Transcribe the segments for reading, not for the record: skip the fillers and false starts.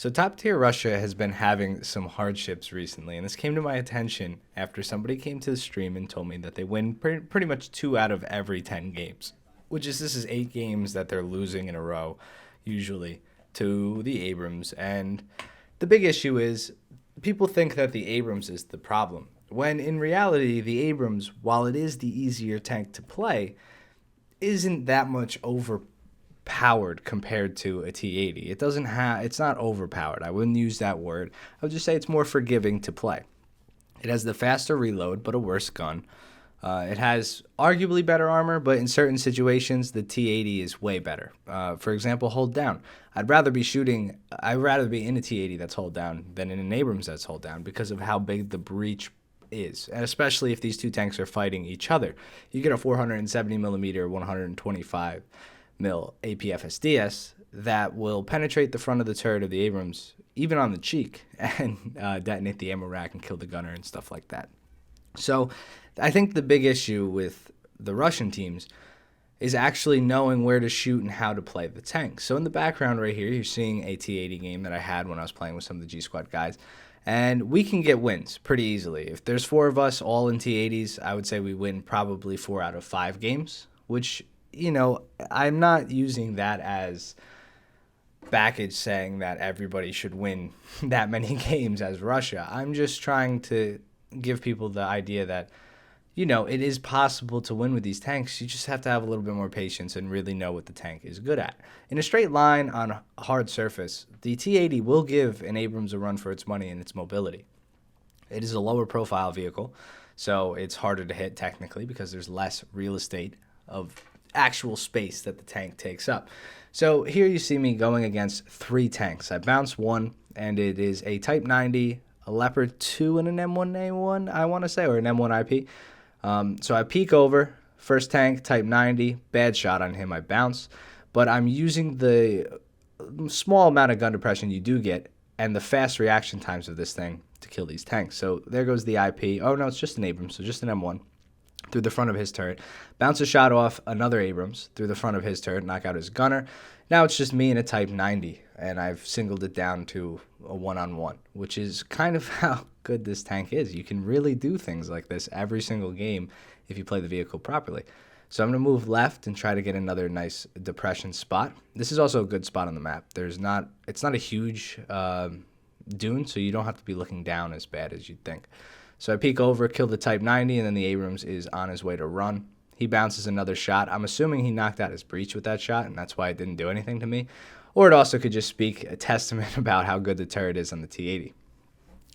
So top tier Russia has been having some hardships recently, and this came to my attention after somebody came to the stream and told me that they win pretty much 2 out of every 10 games, which is this is 8 games that they're losing in a row, usually to the Abrams. And the big issue is people think that the Abrams is the problem, when in reality the Abrams, while it is the easier tank to play, isn't that much overpowered compared to a T80. It's not overpowered. I wouldn't use that word. I would just say it's more forgiving to play. It has the faster reload, but a worse gun. It has arguably better armor, but in certain situations, the T80 is way better. For example, hold down. I'd rather be in a T80 that's hold down than in an Abrams that's hold down because of how big the breach is, and especially if these two tanks are fighting each other. You get a 470 millimeter, 125 mil APFSDS that will penetrate the front of the turret of the Abrams, even on the cheek, and detonate the ammo rack and kill the gunner and stuff like that. So I think the big issue with the Russian teams is actually knowing where to shoot and how to play the tank. So in the background right here, you're seeing a T80 game that I had when I was playing with some of the G Squad guys. And we can get wins pretty easily. If there's 4 of us all in T80s, I would say we win probably 4 out of 5 games, which, I'm not using that as baggage saying that everybody should win that many games as Russia. I'm just trying to give people the idea that, it is possible to win with these tanks. You just have to have a little bit more patience and really know what the tank is good at. In a straight line on a hard surface, the T-80 will give an Abrams a run for its money in its mobility. It is a lower profile vehicle, so it's harder to hit technically because there's less real estate of actual space that the tank takes up. So here you see me going against 3 tanks. I bounce 1, and it is a Type 90, a Leopard 2, and an M1A1, I want to say, or an M1 IP. So I peek over, first tank, Type 90, bad shot on him, I bounce. But I'm using the small amount of gun depression you do get and the fast reaction times of this thing to kill these tanks. So there goes the IP. Oh, no, it's just an Abrams, so just an M1 through the front of his turret. Bounce a shot off another Abrams through the front of his turret, knock out his gunner. Now it's just me and a Type 90, and I've singled it down to a one-on-one, which is kind of how good this tank is. You can really do things like this every single game if you play the vehicle properly. So I'm going to move left and try to get another nice depression spot. This is also a good spot on the map. It's not a huge dune, so you don't have to be looking down as bad as you'd think. So I peek over, kill the Type 90, and then the Abrams is on his way to run. He bounces another shot. I'm assuming he knocked out his breach with that shot, and that's why it didn't do anything to me. Or it also could just speak a testament about how good the turret is on the T-80.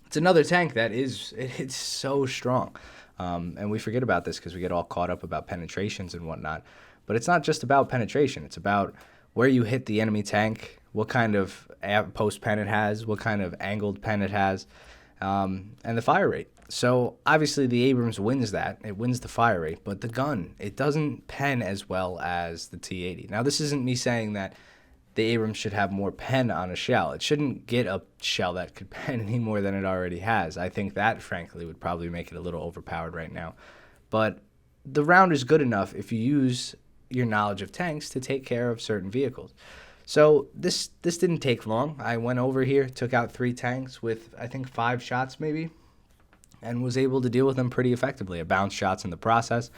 It's another tank that it's so strong. And we forget about this because we get all caught up about penetrations and whatnot. But it's not just about penetration. It's about where you hit the enemy tank, what kind of post-pen it has, what kind of angled pen it has, and the fire rate. So obviously the Abrams wins that. It wins the fire rate. But the gun, it doesn't pen as well as the T-80. Now, this isn't me saying that the Abrams should have more pen on a shell. It shouldn't get a shell that could pen any more than it already has. I think that, frankly, would probably make it a little overpowered right now. But the round is good enough if you use your knowledge of tanks to take care of certain vehicles. So this didn't take long. I went over here, took out 3 tanks with, I think, 5 shots maybe, and was able to deal with them pretty effectively. I bounced shots in the process.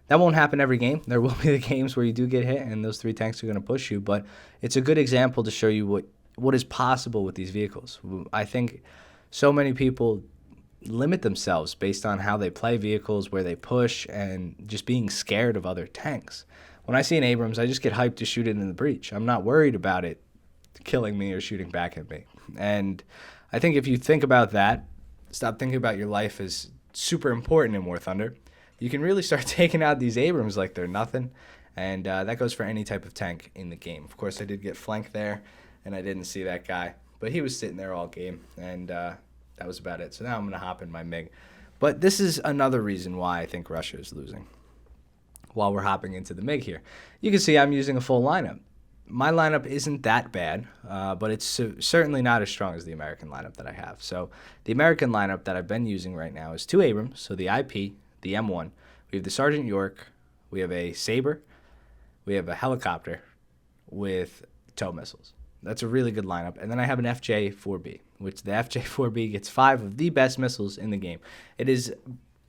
That won't happen every game. There will be the games where you do get hit and those 3 tanks are going to push you, but it's a good example to show you what is possible with these vehicles. I think so many people limit themselves based on how they play vehicles, where they push, and just being scared of other tanks. When I see an Abrams, I just get hyped to shoot it in the breach. I'm not worried about it killing me or shooting back at me. And I think if you think about that, stop thinking about your life as super important in War Thunder, you can really start taking out these Abrams like they're nothing, and that goes for any type of tank in the game. Of course, I did get flanked there, and I didn't see that guy, but he was sitting there all game, and that was about it. So now I'm going to hop in my MiG. But this is another reason why I think Russia is losing. While we're hopping into the MiG here, you can see I'm using a full lineup. My lineup isn't that bad, but it's certainly not as strong as the American lineup that I have. So the American lineup that I've been using right now is 2 Abrams, so the IP, the M1. We have the Sergeant York. We have a Sabre. We have a helicopter with tow missiles. That's a really good lineup. And then I have an FJ4B, which the FJ4B gets 5 of the best missiles in the game. It is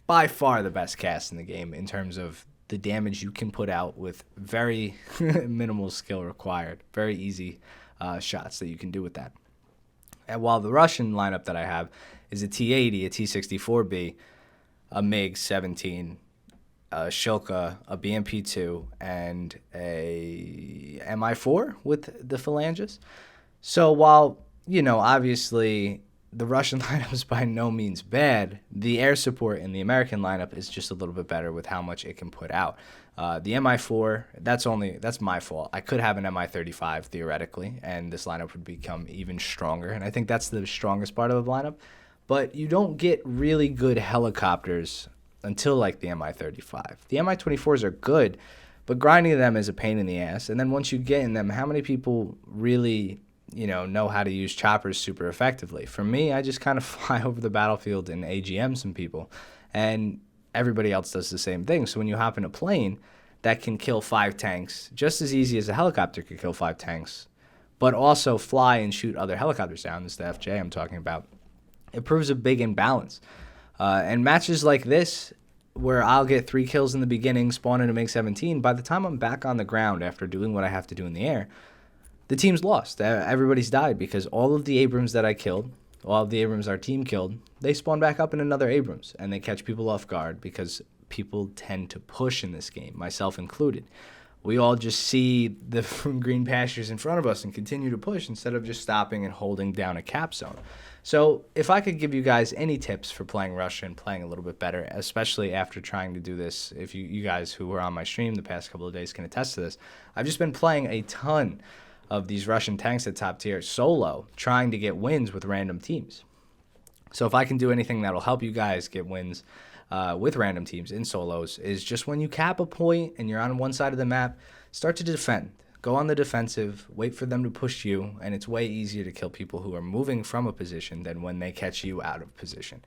by far the best cast in the game in terms of the damage you can put out with very minimal skill required. Very easy shots that you can do with that. And while the Russian lineup that I have is a T-80, a T-64B, a MiG-17, a Shilka, a BMP-2, and a Mi-4 with the phalanges. So while, obviously the Russian lineup is by no means bad, the air support in the American lineup is just a little bit better with how much it can put out. The Mi-4, that's my fault. I could have an Mi-35 theoretically, and this lineup would become even stronger. And I think that's the strongest part of the lineup. But you don't get really good helicopters until like the Mi-35. The Mi-24s are good, but grinding them is a pain in the ass. And then once you get in them, how many people really know how to use choppers super effectively? For me, I just kind of fly over the battlefield and AGM some people, and everybody else does the same thing. So when you hop in a plane that can kill 5 tanks just as easy as a helicopter could kill 5 tanks, but also fly and shoot other helicopters down, this is the FJ I'm talking about, it proves a big imbalance. And matches like this, where I'll get 3 kills in the beginning, spawn in a MiG-17, by the time I'm back on the ground after doing what I have to do in the air, the team's lost. Everybody's died because all of the Abrams that I killed, all of the Abrams our team killed, they spawn back up in another Abrams, and they catch people off guard because people tend to push in this game, myself included. We all just see the green pastures in front of us and continue to push instead of just stopping and holding down a cap zone. So if I could give you guys any tips for playing Russia and playing a little bit better, especially after trying to do this, if you guys who were on my stream the past couple of days can attest to this, I've just been playing a ton of these Russian tanks at top tier solo, trying to get wins with random teams. So if I can do anything that'll help you guys get wins with random teams in solos, is just when you cap a point and you're on one side of the map, start to defend. Go on the defensive, wait for them to push you, and it's way easier to kill people who are moving from a position than when they catch you out of position.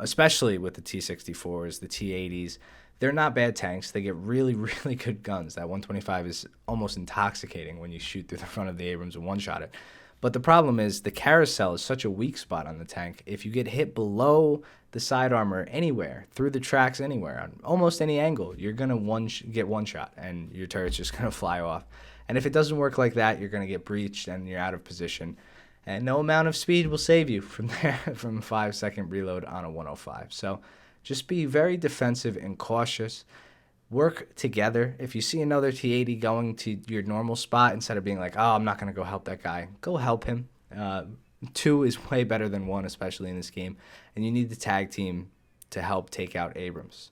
Especially with the T-64s, the T-80s. They're not bad tanks. They get really, really good guns. That 125 is almost intoxicating when you shoot through the front of the Abrams and one-shot it. But the problem is the carousel is such a weak spot on the tank. If you get hit below the side armor anywhere, through the tracks anywhere, on almost any angle, you're going to get one shot, and your turret's just going to fly off. And if it doesn't work like that, you're going to get breached, and you're out of position. And no amount of speed will save you from there, from a 5-second reload on a 105. So just be very defensive and cautious. Work together. If you see another T-80 going to your normal spot, instead of being like, oh, I'm not going to go help that guy, go help him. 2 is way better than 1, especially in this game. And you need the tag team to help take out Abrams.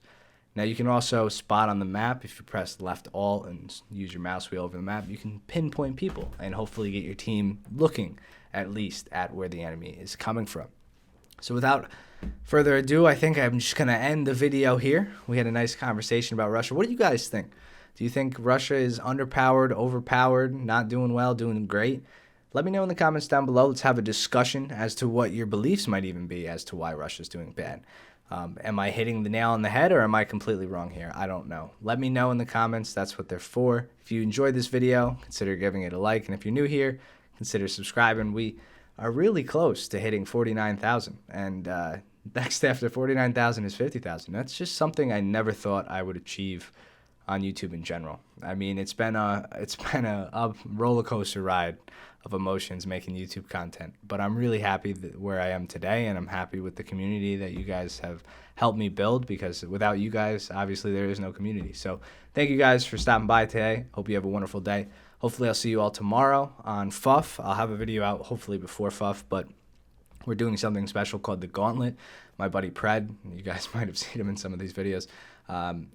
Now, you can also spot on the map. If you press left alt and use your mouse wheel over the map, you can pinpoint people and hopefully get your team looking at least at where the enemy is coming from. So without further ado, I think I'm just going to end the video here. We had a nice conversation about Russia. What do you guys think? Do you think Russia is underpowered, overpowered, not doing well, doing great? Let me know in the comments down below. Let's have a discussion as to what your beliefs might even be as to why Russia's doing bad. Am I hitting the nail on the head, or am I completely wrong here? I don't know. Let me know in the comments. That's what they're for. If you enjoyed this video, consider giving it a like. And if you're new here, consider subscribing. We are really close to hitting 49,000. And next after 49,000 is 50,000. That's just something I never thought I would achieve on YouTube in general. I mean, it's been a roller coaster ride of emotions making YouTube content, but I'm really happy where I am today, and I'm happy with the community that you guys have helped me build, because without you guys, obviously there is no community. So thank you guys for stopping by today. Hope you have a wonderful day. Hopefully I'll see you all tomorrow on FUF. I'll have a video out hopefully before FUF, but we're doing something special called the Gauntlet. My buddy Pred, you guys might have seen him in some of these videos,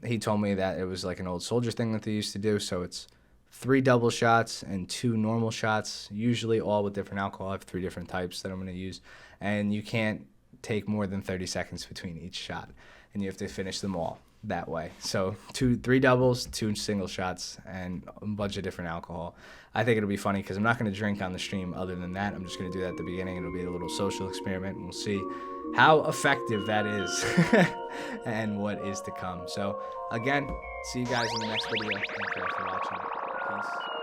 he told me that it was like an old soldier thing that they used to do. So it's 3 double shots and 2 normal shots, usually all with different alcohol. I have 3 different types that I'm going to use. And you can't take more than 30 seconds between each shot, and you have to finish them all that way. So 3 doubles, 2 single shots, and a bunch of different alcohol. I think it'll be funny because I'm not going to drink on the stream other than that. I'm just going to do that at the beginning. It'll be a little social experiment, and we'll see how effective that is and what is to come. So again, see you guys in the next video. Thank you for watching. Peace.